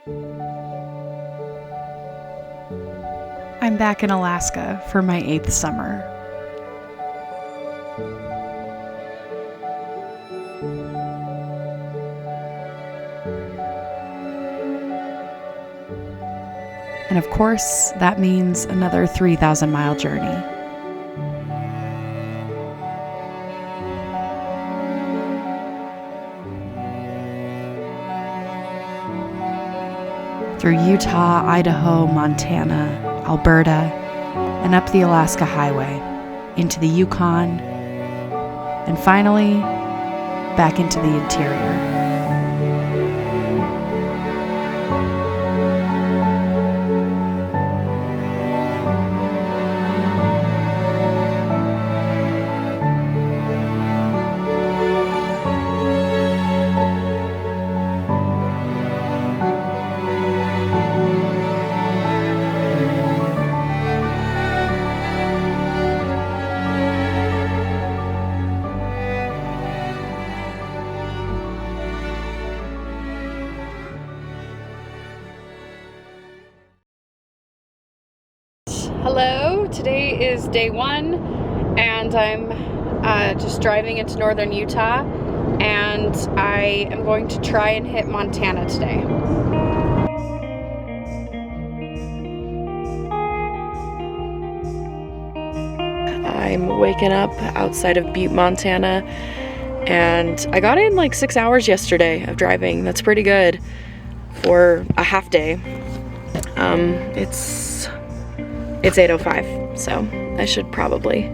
I'm back in Alaska for my 8th summer. And of course, that means another 3,000-mile journey. Through Utah, Idaho, Montana, Alberta, and up the Alaska Highway, into the Yukon, and finally, back into the interior. Hello, today is day 1 and I'm just driving into northern Utah, and I am going to try and hit Montana today. I'm waking up outside of Butte, Montana, and I got in like 6 hours yesterday of driving. That's pretty good for a half day. It's 8:05, so I should probably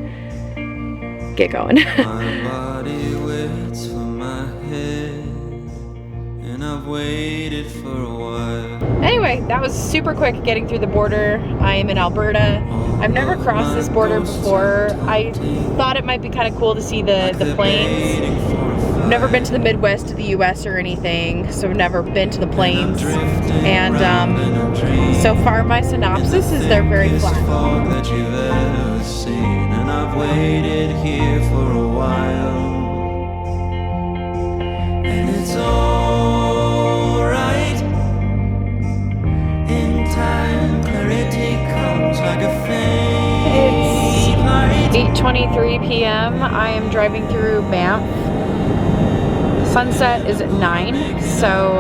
get going. My body waits for my head, and I've waited for a while. Anyway, that was super quick getting through the border. I am in Alberta. I've never crossed this border before. I thought it might be kind of cool to see the plains. I've never been to the Midwest of the US or anything, so I've never been to the plains. And so far my synopsis is they're very flat. And I've waited here for a while. And it's alright. In time, clarity comes like a faint light. It's 8:23 p.m. I am driving through Banff. Sunset is at 9, so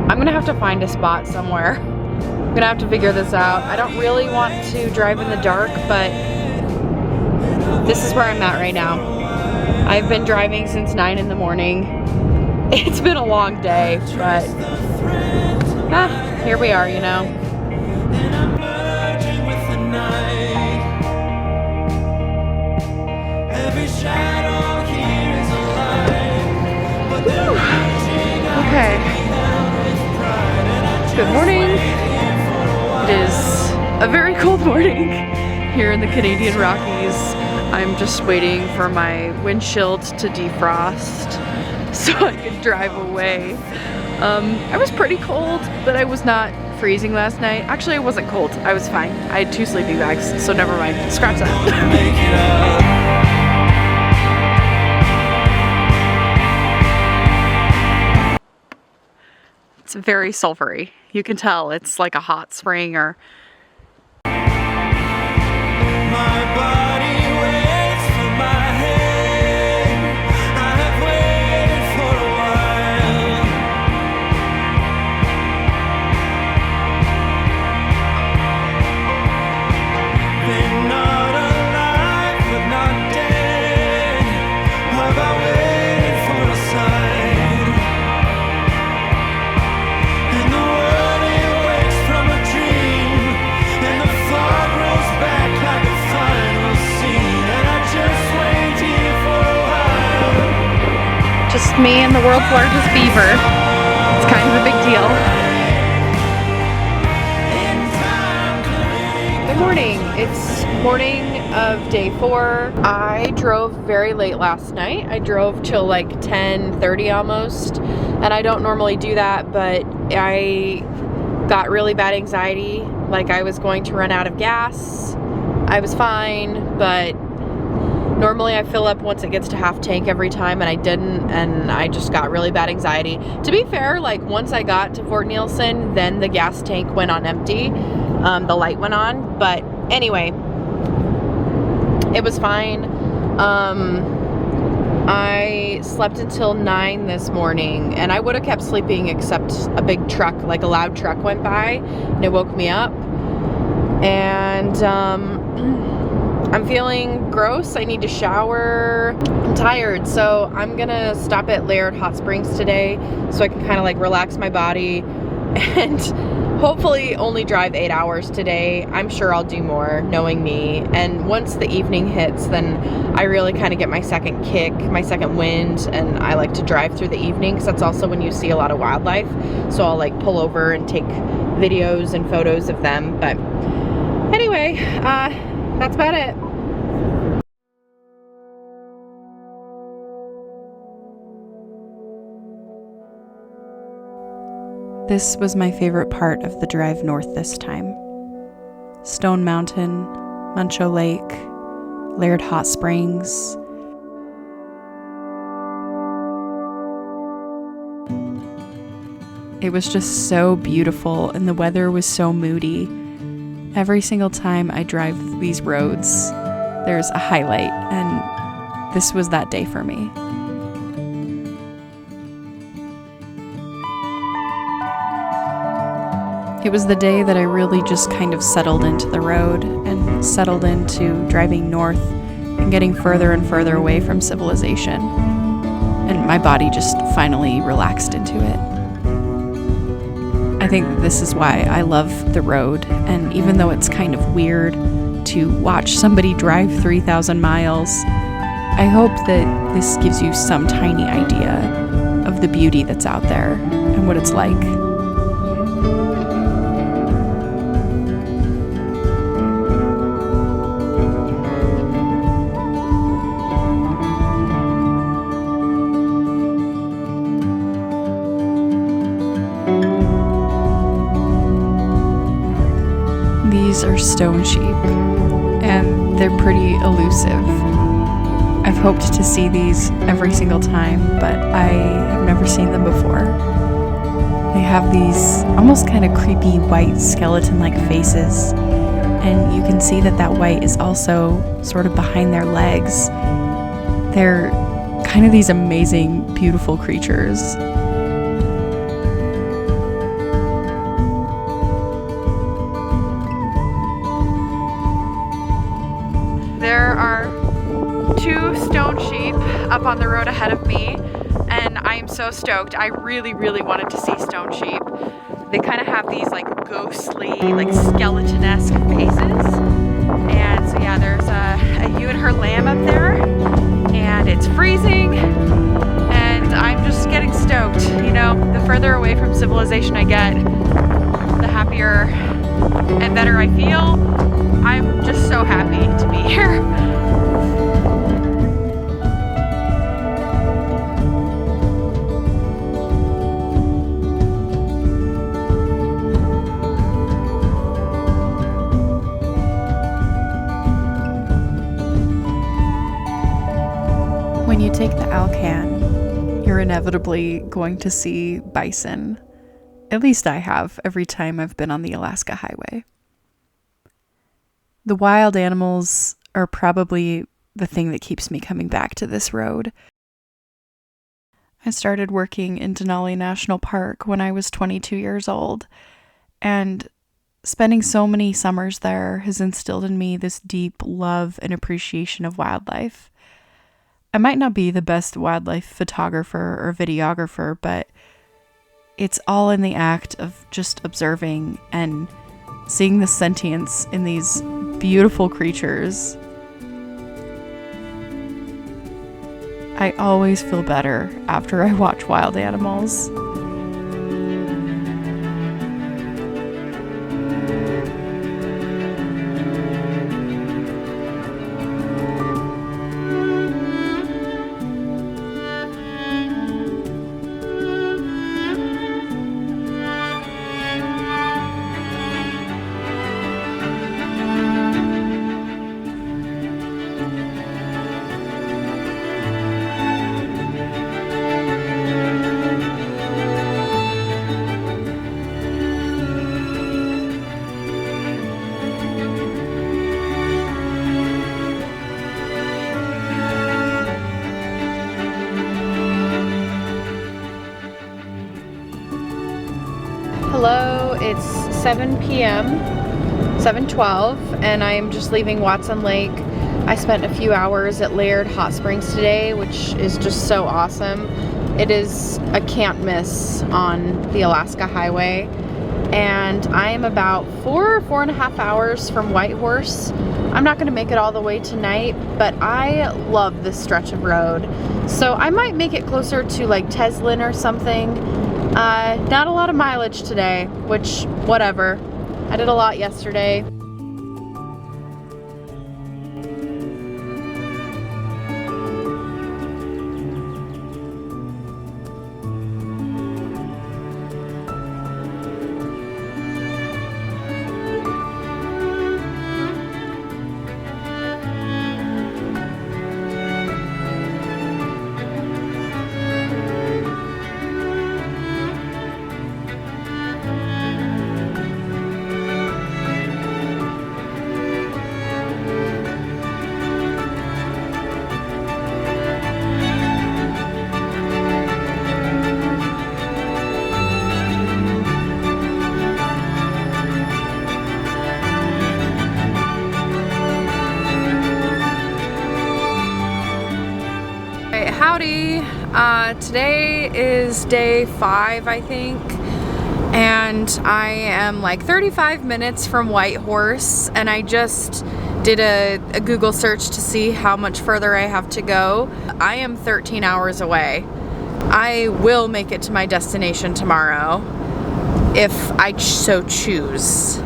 I'm gonna have to find a spot somewhere. I'm gonna have to figure this out. I don't really want to drive in the dark, but this is where I'm at right now. I've been driving since 9 in the morning. It's been a long day, but here we are, you know. Okay. Good morning. It is a very cold morning here in the Canadian Rockies. I'm just waiting for my windshield to defrost so I can drive away. I was pretty cold, but I was not freezing last night. Actually, I wasn't cold. I was fine. I had 2 sleeping bags, so never mind. Scratch that. It's very sulfury. You can tell it's like a hot spring or... My body waits for my head. I have waited for a while. Been not alive, but not dead. Have I waited for a sign? Just me and the world's largest beaver. It's kind of a big deal. Good morning. It's morning of day 4. I drove very late last night. I drove till like 10:30 almost, and I don't normally do that, but I got really bad anxiety, like I was going to run out of gas. I was fine, but Normally I fill up once it gets to half tank every time, and I didn't, and I just got really bad anxiety. To be fair, like once I got to Fort Nielsen, then the gas tank went on empty. The light went on, but anyway, it was fine. I slept until 9 this morning, and I would have kept sleeping except a big truck, like a loud truck went by, and it woke me up. And I'm feeling gross. I need to shower. I'm tired, so I'm gonna stop at Laird Hot Springs today so I can kind of like relax my body and hopefully only drive 8 hours today. I'm sure I'll do more, knowing me. And once the evening hits, then I really kind of get my second kick, my second wind, and I like to drive through the evening because that's also when you see a lot of wildlife. So I'll like pull over and take videos and photos of them. But anyway, that's about it. This was my favorite part of the drive north this time. Stone Mountain, Muncho Lake, Laird Hot Springs. It was just so beautiful, and the weather was so moody. Every single time I drive these roads, there's a highlight, and this was that day for me. It was the day that I really just kind of settled into the road and settled into driving north and getting further and further away from civilization. And my body just finally relaxed into it. I think this is why I love the road, and even though it's kind of weird to watch somebody drive 3,000 miles, I hope that this gives you some tiny idea of the beauty that's out there and what it's like. These are stone sheep, and they're pretty elusive. I've hoped to see these every single time, but I have never seen them before. They have these almost kind of creepy white skeleton-like faces, and you can see that white is also sort of behind their legs. They're kind of these amazing, beautiful creatures. There are 2 stone sheep up on the road ahead of me, and I am so stoked. I really, really wanted to see stone sheep. They kind of have these like ghostly, like skeleton-esque faces. And so yeah, there's a ewe and her lamb up there, and it's freezing, and I'm just getting stoked. You know, the further away from civilization I get, the happier and better I feel. I'm just so happy to be here. When you take the Alcan, you're inevitably going to see bison. At least I have every time I've been on the Alaska Highway. The wild animals are probably the thing that keeps me coming back to this road. I started working in Denali National Park when I was 22 years old, and spending so many summers there has instilled in me this deep love and appreciation of wildlife. I might not be the best wildlife photographer or videographer, but it's all in the act of just observing and seeing the sentience in these beautiful creatures. I always feel better after I watch wild animals. Hello, it's 7 p.m., 7:12, and I'm just leaving Watson Lake. I spent a few hours at Laird Hot Springs today, which is just so awesome. It is a can't miss on the Alaska Highway, and I am about 4.5 hours from Whitehorse. I'm not going to make it all the way tonight, but I love this stretch of road, so I might make it closer to like Teslin or something. Not a lot of mileage today, which, whatever. I did a lot yesterday. Howdy! Today is day 5, I think, and I am like 35 minutes from Whitehorse, and I just did a Google search to see how much further I have to go. I am 13 hours away. I will make it to my destination tomorrow if I so choose.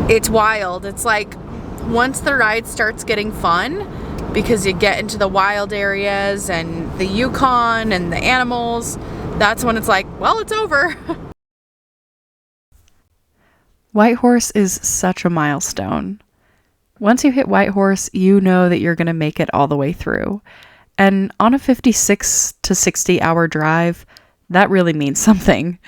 It's wild. It's like once the ride starts getting fun, because you get into the wild areas and the Yukon and the animals, that's when it's like, well, it's over. Whitehorse is such a milestone. Once you hit Whitehorse, you know that you're going to make it all the way through. And on a 56 to 60 hour drive, that really means something.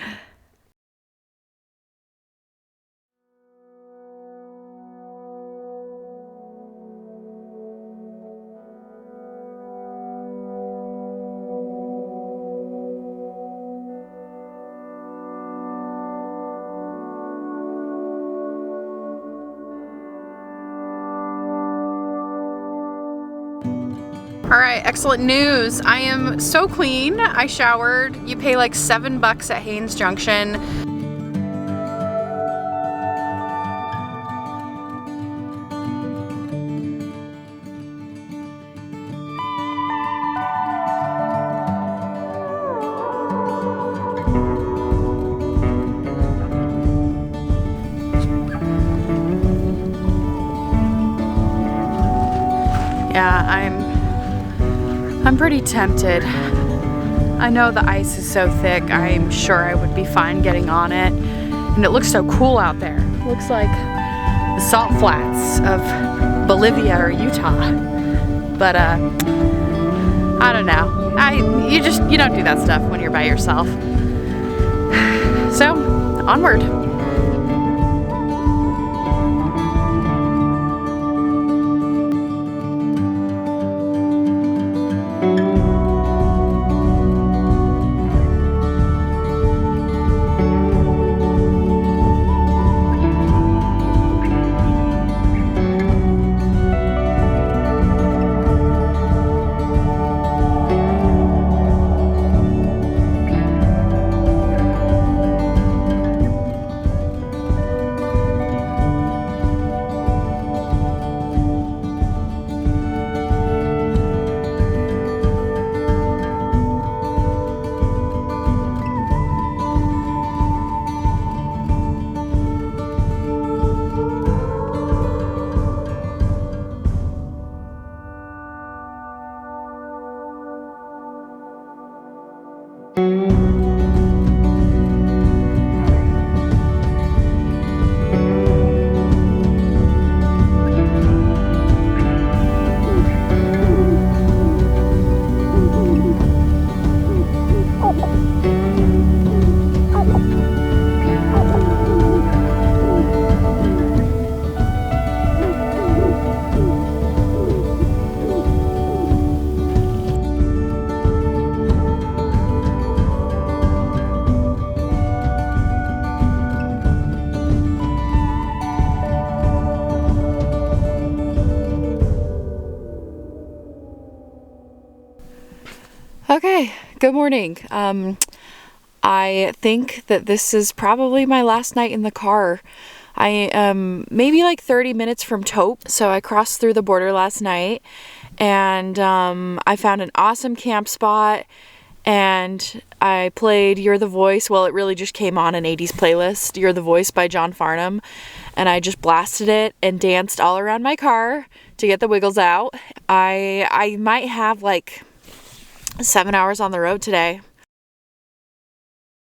Alright, excellent news. I am so clean. I showered. You pay like $7 at Haines Junction. Yeah, I'm pretty tempted. I know the ice is so thick, I'm sure I would be fine getting on it. And it looks so cool out there. It looks like the salt flats of Bolivia or Utah. But I don't know. You don't do that stuff when you're by yourself. So, onward. Okay, good morning. I think that this is probably my last night in the car. I am maybe like 30 minutes from Taupe, so I crossed through the border last night, and I found an awesome camp spot, and I played You're the Voice. Well, it really just came on an 80s playlist, You're the Voice by John Farnham, and I just blasted it and danced all around my car to get the wiggles out. I might have like 7 hours on the road today.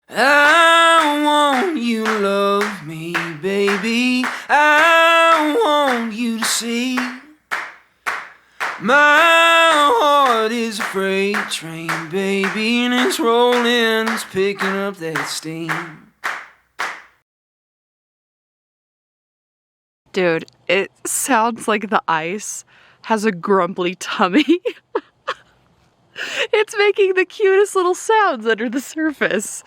I want you to love me, baby. I want you to see my heart is a freight train, baby, and it's rolling, it's picking up that steam. Dude, it sounds like the ice has a grumbly tummy. It's making the cutest little sounds under the surface.